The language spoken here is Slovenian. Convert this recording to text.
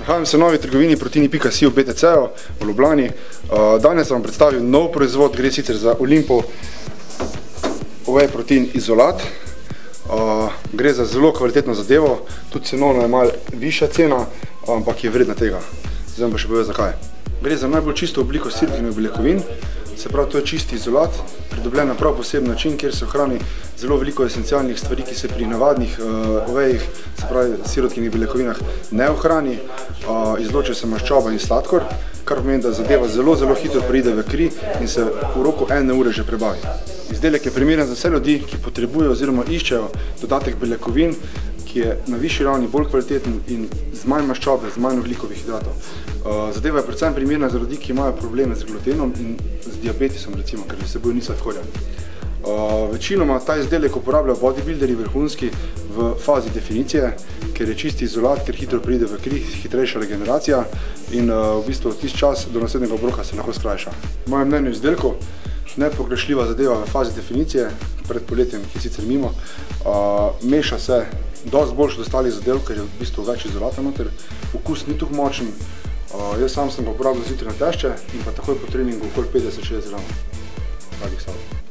Nahajam se v novi trgovini Proteini.si v BTC-ju v Ljubljani. Danes vam predstavim nov proizvod, gre sicer za Olimpov Whey Protein izolat. Gre za zelo kvalitetno zadevo, tudi cenovno je malo višja cena, ampak je vredna tega. Zdaj vam pa še povedal zakaj. Gre za najbolj čisto obliko sirotkinovih beljakovin, se pravi, to je čisti izolat, pridobljen na prav poseben način, kjer se ohrani zelo veliko esencialnih stvari, ki se pri navadnih wheyih, se pravi sirotkinih beljakovinah, ne ohrani. Izloči se maščoba in sladkor, kar pomeni, da zadeva zelo hitro pride v kri in se v roku 1 ure že prebavi. Izdelek je primeren za vse ljudi, ki potrebujejo oziroma iščejo dodatek beljakovin, ki je na višji ravni bolj kvaliteten in z manj maščobe, z manj ogljikovih hidratov. Zadeva je predvsem primerna za ljudi, ki imajo probleme z glutenom in z diabetisom, recimo, ker vsebuje nizko sladkorja. Večinoma ta izdelek uporabljajo bodybuilderji vrhunski v fazi definicije, ker je čisti izolat, ker hitro pride v kri, hitrejša regeneracija in v bistvu tisti čas do naslednjega obroka se lahko skrajša. V mojem mnenju izdelku nepogrešljiva zadeva v fazi definicije, pred poletjem, ki je sicer mimo, meša se dosti boljše od ostalih zadev, ker je v bistvu več izolata noter, okus ni tako močen. Jaz sam sem ga uporabljal zjutraj na tešče in pa takoj po treningu okoli 50-60 gramov.